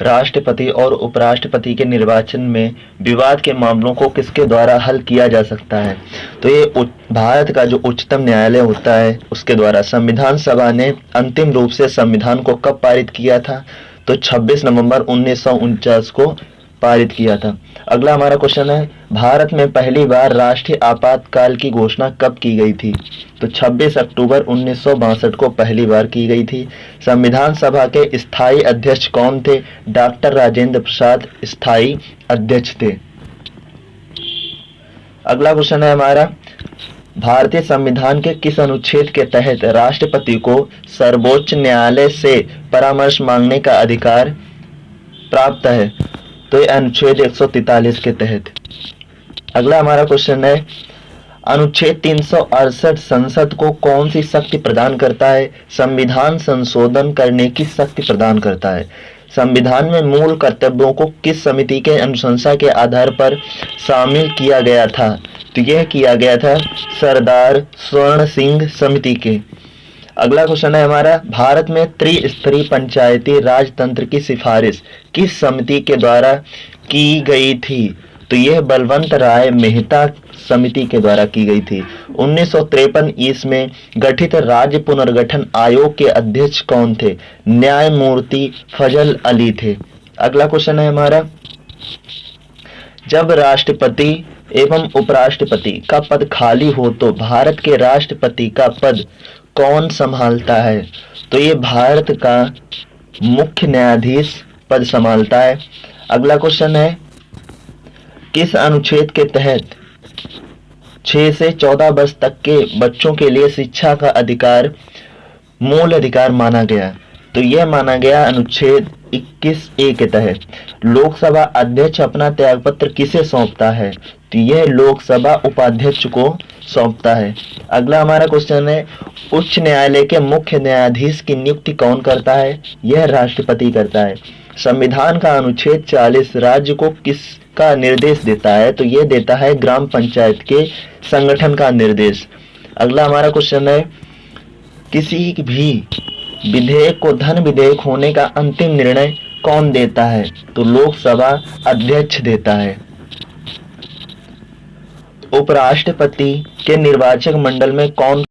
राष्ट्रपति और उपराष्ट्रपति के निर्वाचन में विवाद के मामलों को किसके द्वारा हल किया जा सकता है? तो ये भारत का जो उच्चतम न्यायालय होता है उसके द्वारा। संविधान सभा ने अंतिम रूप से संविधान को कब पारित किया था? तो 26 नवंबर 1949 को पारित किया था। अगला हमारा क्वेश्चन है, भारत में पहली बार राष्ट्रीय आपातकाल की घोषणा कब की गई थी? तो 26 अक्टूबर 1962 को पहली बार की गई थी। संविधान सभा के स्थायी अध्यक्ष कौन थे? डॉक्टर राजेंद्र प्रसाद स्थायी अध्यक्ष थे। अगला क्वेश्चन है हमारा, भारतीय संविधान के किस अनुच्छेद के तहत राष्ट्रपति को सर्वोच्च न्यायालय से परामर्श मांगने का अधिकार प्राप्त है? तो ये अनुच्छेद 143 के तहत। अगला हमारा क्वेश्चन है, अनुच्छेद 368 संसद को कौन सी शक्ति प्रदान करता है? संविधान संशोधन करने की शक्ति प्रदान करता है। संविधान में मूल कर्तव्यों को किस समिति के अनुशंसा के आधार पर शामिल किया गया था? तो यह किया गया था सरदार स्वर्ण सिंह समिति के। अगला क्वेश्चन है हमारा, भारत में त्रिस्तरीय पंचायती राज तंत्र की सिफारिश किस समिति के द्वारा की गई थी? तो यह बलवंत राय मेहता समिति के द्वारा की गई थी। 1953 ईस्वी में गठित राज्य पुनर्गठन आयोग के अध्यक्ष कौन थे? न्यायमूर्ति फजल अली थे। अगला क्वेश्चन है हमारा, जब राष्ट्रपति एवं उपराष्ट्रपति का पद खाली हो तो भारत के राष्ट्रपति का पद कौन संभालता है? तो ये भारत का मुख्य न्यायाधीश पद संभालता है। अगला क्वेश्चन है, किस अनुच्छेद के तहत 6 से 14 वर्ष तक के बच्चों के लिए शिक्षा का अधिकार मूल अधिकार माना गया? तो यह माना गया अनुच्छेद 21A के तहत। लोकसभा अध्यक्ष अपना त्यागपत्र किसे सौंपता है? तो यह लोकसभा उपाध्यक्ष को सौंपता है। अगला हमारा क्वेश्चन है, उच्च न्यायालय के मुख्य न्यायाधीश की नियुक्ति कौन करता है? यह राष्ट्रपति करता है। संविधान का अनुच्छेद 40 राज्य को किसका निर्देश देता है? तो यह देता है ग्राम पंचायत के संगठन का निर्देश। अगला हमारा क्वेश्चन है, किसी भी विधेयक को धन विधेयक होने का अंतिम निर्णय कौन देता है? तो लोकसभा अध्यक्ष देता है। उपराष्ट्रपति के निर्वाचक मंडल में कौन?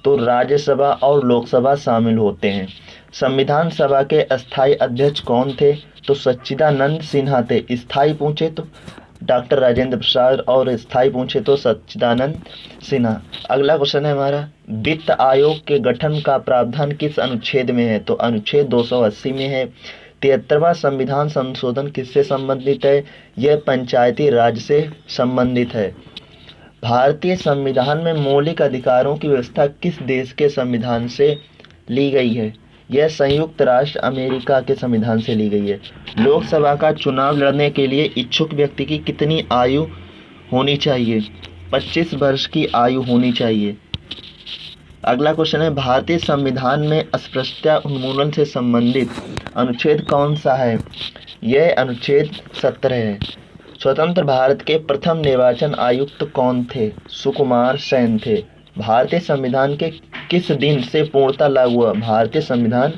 तो राज्यसभा और लोकसभा शामिल होते हैं। संविधान सभा के अस्थायी अध्यक्ष कौन थे? तो सच्चिदानंद सिन्हा थे। स्थायी पूछे तो डॉक्टर राजेंद्र प्रसाद और स्थायी पूछे तो सच्चिदानंद सिन्हा। अगला क्वेश्चन है हमारा, वित्त आयोग के गठन का प्रावधान किस अनुच्छेद में है? तो अनुच्छेद 280 में है। 73वां संविधान संशोधन किससे संबंधित है? यह पंचायती राज से संबंधित है। भारतीय संविधान में मौलिक अधिकारों की व्यवस्था किस देश के संविधान से ली गई है? यह संयुक्त राष्ट्र अमेरिका के संविधान से ली गई है। लोकसभा का चुनाव लड़ने के लिए इच्छुक व्यक्ति की कितनी आयु होनी चाहिए? 25 वर्ष की आयु होनी चाहिए। अगला क्वेश्चन है, भारतीय संविधान में अस्पृश्यता उन्मूलन से संबंधित अनुच्छेद कौन सा है? यह अनुच्छेद 17 है। स्वतंत्र भारत के प्रथम निर्वाचन आयुक्त कौन थे? सुकुमार सेन थे। भारतीय संविधान के किस दिन से पूर्णतः लागू हुआ? भारतीय संविधान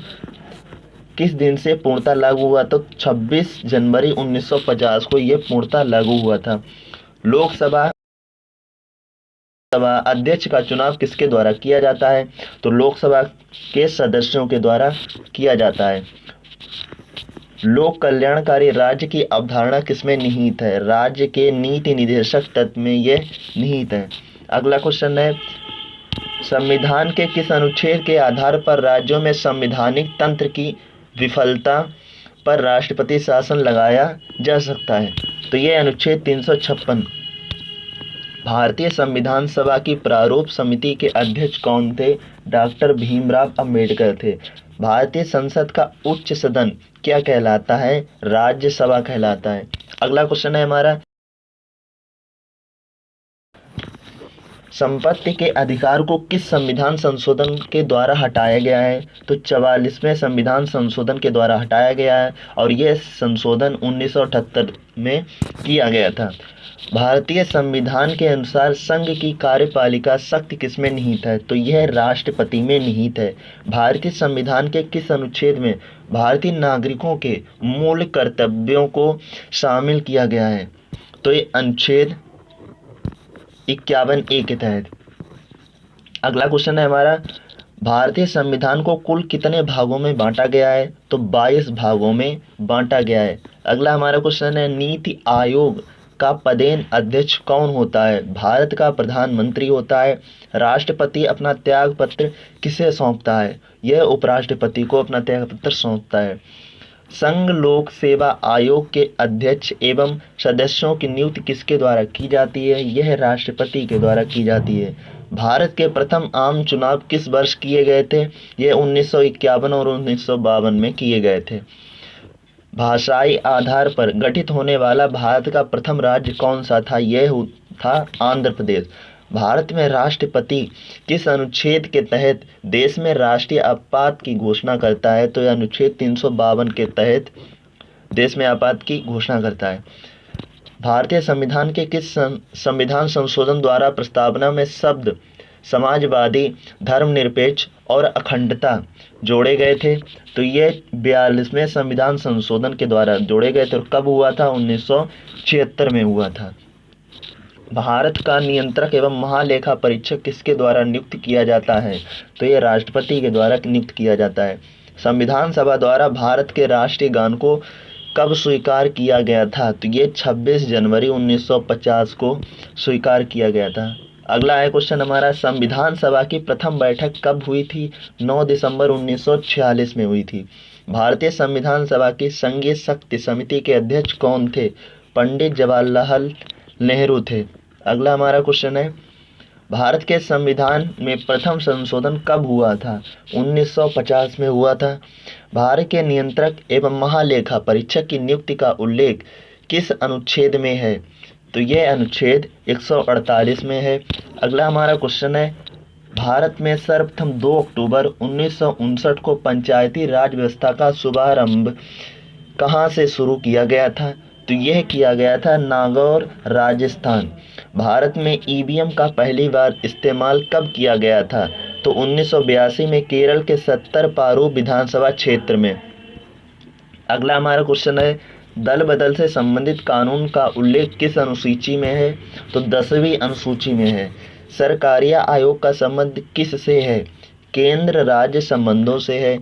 किस दिन से पूर्णतः लागू हुआ? तो 26 जनवरी 1950 को यह पूर्णतः लागू हुआ था। लोकसभा अध्यक्ष का चुनाव किसके द्वारा किया जाता है? तो लोकसभा के सदस्यों के द्वारा किया जाता है। लोक कल्याणकारी राज्य की अवधारणा किसमें निहित है? राज्य के नीति निर्देशक तत्व में यह निहित है। अगला क्वेश्चन है, संविधान के किस अनुच्छेद के आधार पर राज्यों में संवैधानिक तंत्र की विफलता पर राष्ट्रपति शासन लगाया जा सकता है? तो यह अनुच्छेद 356। भारतीय संविधान सभा की प्रारूप समिति के अध्यक्ष कौन थे? डॉक्टर भीमराव अंबेडकर थे। भारतीय संसद का उच्च सदन क्या कहलाता है? राज्यसभा कहलाता है। अगला क्वेश्चन है हमारा, संपत्ति के अधिकार को किस संविधान संशोधन के द्वारा हटाया गया है? तो 44वें संविधान संशोधन के द्वारा हटाया गया है और यह संशोधन 1978 में किया गया था। भारतीय संविधान के अनुसार संघ की कार्यपालिका शक्ति किसमें निहित है? तो यह राष्ट्रपति में निहित है। भारतीय संविधान के किस अनुच्छेद में भारतीय नागरिकों के मूल कर्तव्यों को शामिल किया गया है? तो ये अनुच्छेद 51A के तहत। अगला क्वेश्चन है हमारा, भारतीय संविधान को कुल कितने भागों में बांटा गया है? तो 22 भागों में बांटा गया है। अगला हमारा क्वेश्चन है, नीति आयोग का पदेन अध्यक्ष कौन होता है? भारत का प्रधानमंत्री होता है। राष्ट्रपति अपना त्याग पत्र किसे सौंपता है? यह उपराष्ट्रपति को अपना त्याग पत्र सौंपता है। संघ लोक सेवा आयोग के अध्यक्ष एवं सदस्यों की नियुक्ति किसके द्वारा की जाती है? यह राष्ट्रपति के द्वारा की जाती है। भारत के प्रथम आम चुनाव किस वर्ष किए गए थे? यह 1951 और 1952 में किए गए थे। भाषाई आधार पर गठित होने वाला भारत का प्रथम राज्य कौन सा था? यह था आंध्र प्रदेश। भारत में राष्ट्रपति किस अनुच्छेद के तहत देश में राष्ट्रीय आपात की घोषणा करता है? तो यह अनुच्छेद 352 के तहत देश में आपात की घोषणा करता है। भारतीय संविधान के किस संविधान संशोधन द्वारा प्रस्तावना में शब्द समाजवादी, धर्मनिरपेक्ष और अखंडता जोड़े गए थे? तो ये 42वें संविधान संशोधन के द्वारा जोड़े गए थे। और कब हुआ था? 1976 में हुआ था। भारत का नियंत्रक एवं महालेखा परीक्षक किसके द्वारा नियुक्त किया जाता है? तो ये राष्ट्रपति के द्वारा नियुक्त किया जाता है। संविधान सभा द्वारा भारत के राष्ट्रीय गान को कब स्वीकार किया गया था? तो ये 26 जनवरी 1950 को स्वीकार किया गया था। अगला है क्वेश्चन हमारा, संविधान सभा की प्रथम बैठक कब हुई थी? 9 दिसंबर 1946 में हुई थी। भारतीय संविधान सभा की संघीय शक्ति समिति के अध्यक्ष कौन थे? पंडित जवाहरलाल नेहरू थे। अगला हमारा क्वेश्चन है, भारत के संविधान में प्रथम संशोधन कब हुआ था? 1950 में हुआ था। भारत के नियंत्रक एवं महालेखा परीक्षक की नियुक्ति का उल्लेख किस अनुच्छेद में है? तो यह अनुच्छेद 148 में है। अगला हमारा क्वेश्चन है, भारत में सर्वप्रथम 2 अक्टूबर 1959 को पंचायती राज व्यवस्था का शुभारंभ कहाँ से शुरू किया गया था? तो यह किया गया था नागौर, राजस्थान। भारत में ईवीएम का पहली बार इस्तेमाल कब किया गया था? तो 1982 में केरल के 70 पारू विधानसभा क्षेत्र में। अगला हमारा क्वेश्चन है, दल बदल से संबंधित कानून का उल्लेख किस अनुसूची में है? तो 10वीं अनुसूची में है। सरकारिया आयोग का संबंध किस से है? केंद्र राज्य संबंधों से है।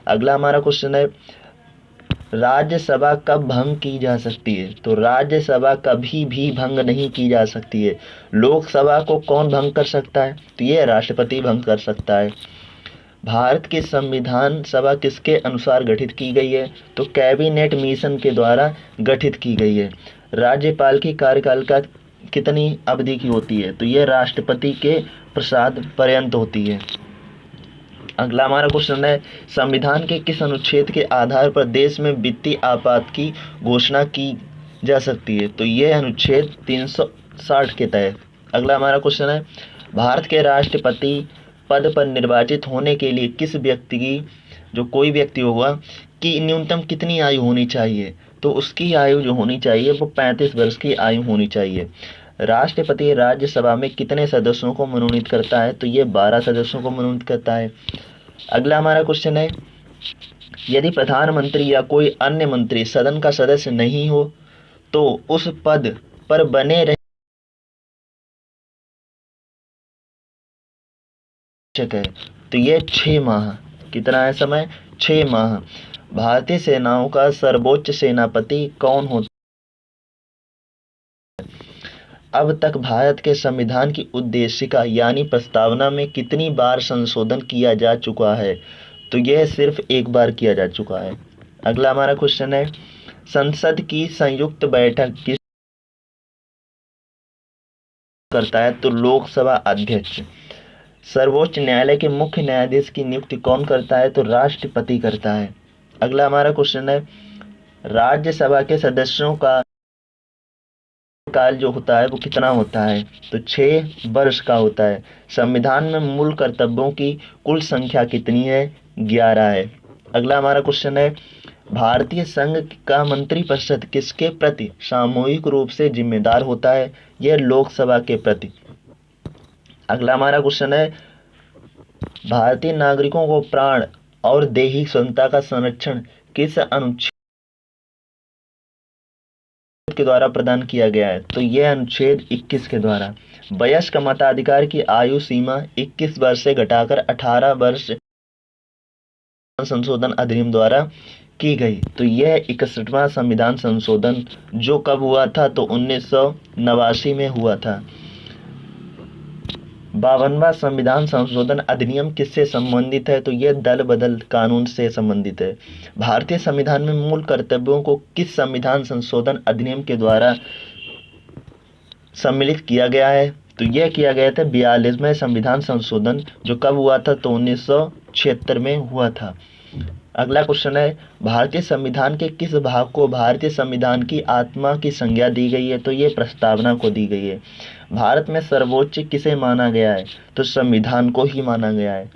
अगला हमारा क्वेश्चन है, राज्यसभा कब भंग की जा सकती है? तो राज्यसभा कभी भी भंग नहीं की जा सकती है। लोकसभा को कौन भंग कर सकता है? तो ये राष्ट्रपति भंग कर सकता है। भारत की संविधान सभा किसके अनुसार गठित की गई है? तो कैबिनेट मिशन के द्वारा गठित की गई है। राज्यपाल की कार्यकाल का कितनी अवधि की होती है? तो यह राष्ट्रपति के प्रसाद पर्यंत होती है। अगला हमारा क्वेश्चन है, संविधान के किस अनुच्छेद के आधार पर देश में वित्तीय आपात की घोषणा की जा सकती है? तो यह अनुच्छेद 360 के तहत। अगला हमारा क्वेश्चन है, भारत के राष्ट्रपति पद पर निर्वाचित होने के लिए किस व्यक्ति की, जो कोई व्यक्ति होगा, की न्यूनतम कितनी आयु होनी चाहिए? तो उसकी आयु जो होनी चाहिए वो 35 वर्ष की आयु होनी चाहिए। राष्ट्रपति राज्यसभा में कितने सदस्यों को मनोनीत करता है? तो ये 12 सदस्यों को मनोनीत करता है। अगला हमारा क्वेश्चन है, यदि प्रधानमंत्री या कोई अन्य मंत्री सदन का सदस्य नहीं हो तो उस पद पर बने रहे है? तो ये 6 माह। कितना है समय? 6 माह। भारतीय सेनाओं का सर्वोच्च सेनापति कौन होता है? अब तक भारत के संविधान की उद्देशिका यानी प्रस्तावना में कितनी बार संशोधन किया जा चुका है? तो यह सिर्फ एक बार किया जा चुका है। अगला हमारा क्वेश्चन है, संसद की संयुक्त बैठक किस करता है? तो लोकसभा अध्यक्ष। सर्वोच्च न्यायालय के मुख्य न्यायाधीश की नियुक्ति कौन करता है? तो राष्ट्रपति करता है। अगला हमारा क्वेश्चन है, राज्यसभा के सदस्यों का कार्यकाल जो होता है वो कितना होता है, तो 6 वर्ष का होता है। संविधान में मूल कर्तव्यों की कुल संख्या कितनी है, 11 है। अगला हमारा क्वेश्चन है, भारतीय संघ का मंत्रिपरिषद किसके प्रति सामूहिक रूप से जिम्मेदार होता है, यह लोकसभा के प्रति। अगला हमारा क्वेश्चन है, भारतीय नागरिकों को प्राण और दैहिक स्वतंत्रता का संरक्षण किस अनुच्छेद के द्वारा प्रदान किया गया है, तो यह अनुच्छेद 21 के द्वारा। वयस्क मताधिकार की आयु सीमा 21 वर्ष से घटाकर 18 वर्ष संशोधन अधिनियम द्वारा की गई। तो यह 61वां संविधान संशोधन जो कब हुआ था, तो 1989 में हुआ था। 52वां संविधान संशोधन अधिनियम किससे संबंधित है, तो यह दल बदल कानून से संबंधित है। भारतीय संविधान में मूल कर्तव्यों को किस संविधान संशोधन अधिनियम के द्वारा सम्मिलित किया गया है, तो यह किया गया था 42वें संविधान संशोधन जो कब हुआ था, तो 1976 में हुआ था। अगला क्वेश्चन है, भारतीय संविधान के किस भाग को भारतीय संविधान की आत्मा की संज्ञा दी गई है, तो ये प्रस्तावना को दी गई है। भारत में सर्वोच्च किसे माना गया है, तो संविधान को ही माना गया है।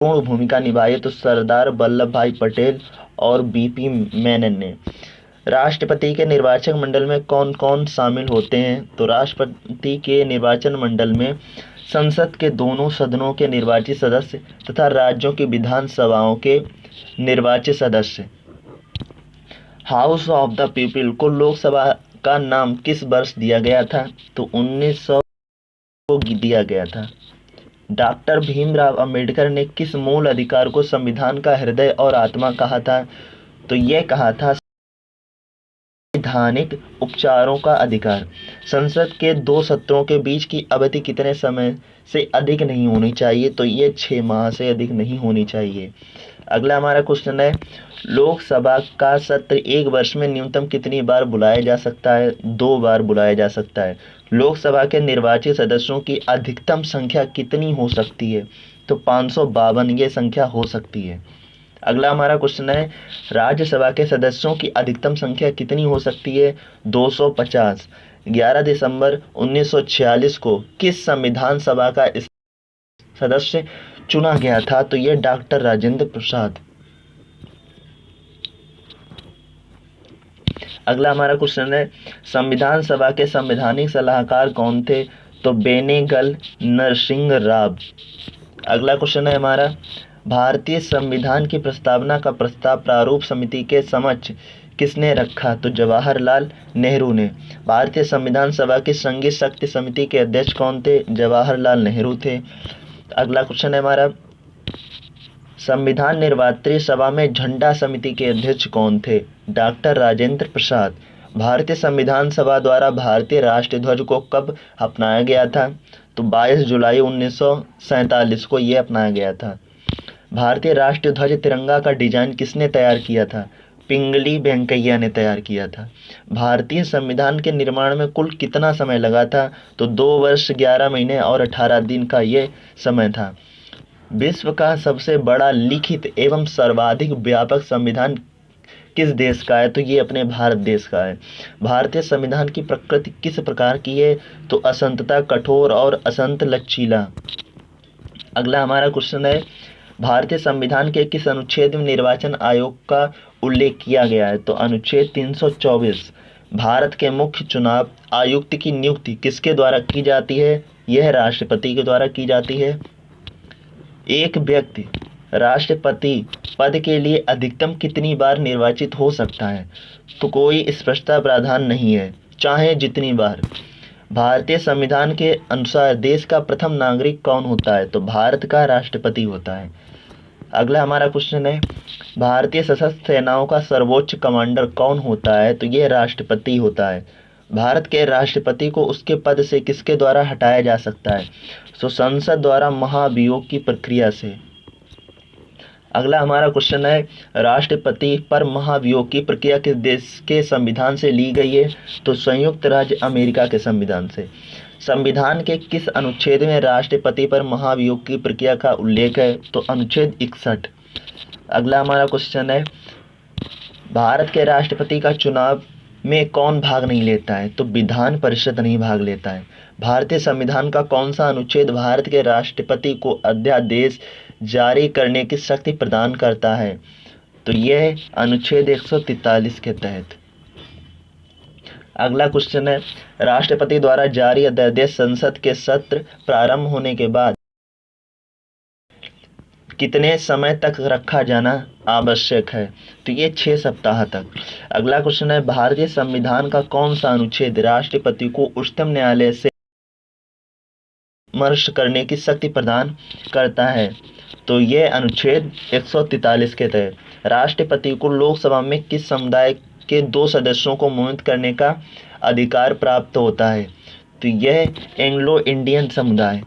पूर्ण भूमिका निभाई है, तो सरदार वल्लभ भाई पटेल और बीपी मेनन ने। राष्ट्रपति के निर्वाचक मंडल में कौन कौन शामिल होते हैं, तो राष्ट्रपति के निर्वाचन मंडल में संसद के दोनों सदनों के निर्वाचित सदस्य तथा राज्यों की विधानसभाओं के निर्वाचित सदस्य। हाउस ऑफ द पीपल को लोकसभा का नाम किस वर्ष दिया गया था, तो 1900 को दिया गया था। डॉक्टर भीमराव अंबेडकर ने किस मूल अधिकार को संविधान का हृदय और आत्मा कहा था, तो यह कहा था संवैधानिक उपचारों का अधिकार। संसद के 2 सत्रों के बीच की अवधि कितने समय से अधिक नहीं होनी चाहिए, तो ये 6 माह से अधिक नहीं होनी चाहिए। अगला हमारा क्वेश्चन है, लोकसभा का सत्र एक वर्ष में न्यूनतम कितनी बार बुलाया जा सकता है, 2 बार बुलाया जा सकता है। लोकसभा के निर्वाचित सदस्यों की अधिकतम संख्या कितनी हो सकती है, तो 552 ये संख्या हो सकती है। अगला हमारा क्वेश्चन है, राज्यसभा के सदस्यों की अधिकतम संख्या कितनी हो सकती है, 250। 11 दिसंबर 1946 को किस संविधान सभा का सदस्य चुना गया था, तो यह डॉक्टर राजेंद्र प्रसाद। अगला हमारा क्वेश्चन है, संविधान सभा के संवैधानिक सलाहकार कौन थे, तो बेनेगल नरसिंह राव। अगला क्वेश्चन है हमारा, भारतीय संविधान की प्रस्तावना का प्रस्ताव प्रारूप समिति के समक्ष किसने रखा, तो जवाहरलाल नेहरू ने। भारतीय संविधान सभा की संघीय शक्ति समिति के अध्यक्ष कौन थे, जवाहरलाल नेहरू थे। अगला क्वेश्चन है हमारा, संविधान निर्मात्री सभा में झंडा समिति के अध्यक्ष कौन थे, डॉक्टर राजेंद्र प्रसाद। भारतीय संविधान सभा द्वारा भारतीय राष्ट्रीय ध्वज को कब अपनाया गया था, तो 22 जुलाई 1947 को यह अपनाया गया था। भारतीय राष्ट्रीय ध्वज तिरंगा का डिजाइन किसने तैयार किया था, पिंगली वेंकैया ने तैयार किया था। भारतीय संविधान के निर्माण में कुल कितना समय लगा था, तो 2 वर्ष 11 महीने और 18 दिन का ये समय था। विश्व का सबसे बड़ा लिखित एवं सर्वाधिक व्यापक संविधान किस देश का है, तो ये अपने भारत देश का है। भारतीय संविधान की प्रकृति किस प्रकार की है, तो असंतता कठोर और असंत लचीला। अगला हमारा क्वेश्चन है, भारतीय संविधान के किस अनुच्छेद में निर्वाचन आयोग का उल्लेख किया गया है, तो अनुच्छेद 324। भारत के मुख्य चुनाव आयुक्त की नियुक्ति किसके द्वारा की जाती है, यह राष्ट्रपति के द्वारा की जाती है। एक व्यक्ति राष्ट्रपति पद के लिए अधिकतम कितनी बार निर्वाचित हो सकता है, तो कोई स्पष्टता प्रावधान नहीं है, चाहे जितनी बार। भारतीय संविधान के अनुसार देश का प्रथम नागरिक कौन होता है, तो भारत का राष्ट्रपति होता है। अगला हमारा क्वेश्चन है, भारतीय सशस्त्र सेनाओं का सर्वोच्च कमांडर कौन होता है, तो यह राष्ट्रपति होता है। भारत के राष्ट्रपति को उसके पद से किसके द्वारा हटाया जा सकता है, तो संसद द्वारा महाभियोग की प्रक्रिया से। अगला हमारा क्वेश्चन है, राष्ट्रपति पर महाभियोग की प्रक्रिया किस देश के संविधान से ली गई है? तो संयुक्त राज्य अमेरिका के संविधान से। संविधान के किस अनुच्छेद में राष्ट्रपति पर महाभियोग की प्रक्रिया का उल्लेख है? तो अनुच्छेद 61। अगला हमारा क्वेश्चन है, भारत के राष्ट्रपति का चुनाव में कौन भाग नहीं लेता है? तो विधान परिषद नहीं भाग लेता है। भारतीय संविधान का कौन सा अनुच्छेद भारत के राष्ट्रपति को अध्यादेश जारी करने की शक्ति प्रदान करता है? तो यह अनुच्छेद 143 के तहत। अगला क्वेश्चन है, राष्ट्रपति द्वारा जारी अध्यादेश संसद के सत्र प्रारंभ होने के बाद कितने समय तक रखा जाना आवश्यक है? तो ये 6 सप्ताह तक। अगला क्वेश्चन है, भारतीय संविधान का कौन सा अनुच्छेद राष्ट्रपति को उच्चतम न्यायालय से परामर्श करने की शक्ति प्रदान करता है? तो ये अनुच्छेद 143 के तहत। राष्ट्रपति को लोकसभा में किस समुदाय के 2 सदस्यों को मनोनीत करने का अधिकार प्राप्त होता है? तो यह एंग्लो इंडियन समुदाय।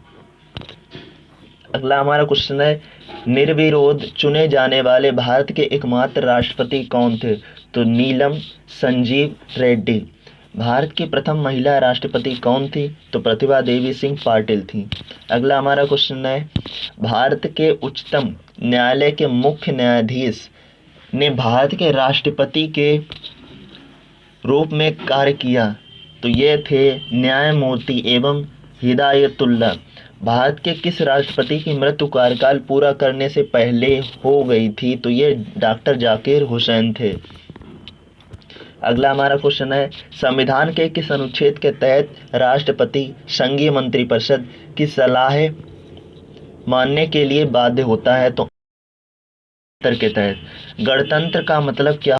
अगला हमारा क्वेश्चन है, निर्विरोध चुने जाने वाले भारत के एकमात्र राष्ट्रपति कौन थे? तो नीलम संजीव रेड्डी। भारत की प्रथम महिला राष्ट्रपति कौन थी? तो प्रतिभा देवी सिंह पाटिल थी। अगला हमारा क्वेश्चन है, भारत के उच्चतम न्यायालय के मुख्य न्यायाधीश ने भारत के राष्ट्रपति के रूप में कार्य किया? तो ये थे न्यायमूर्ति एवं हिदायतुल्लाह। भारत के किस राष्ट्रपति की मृत्यु कार्यकाल पूरा करने से पहले हो गई थी? तो ये डॉक्टर जाकिर हुसैन थे। अगला हमारा क्वेश्चन है, संविधान के किस अनुच्छेद के तहत राष्ट्रपति संघीय मंत्रिपरिषद की सलाह मानने के लिए बाध्य होता है? तो के तहत। गणतंत्र का मतलब क्या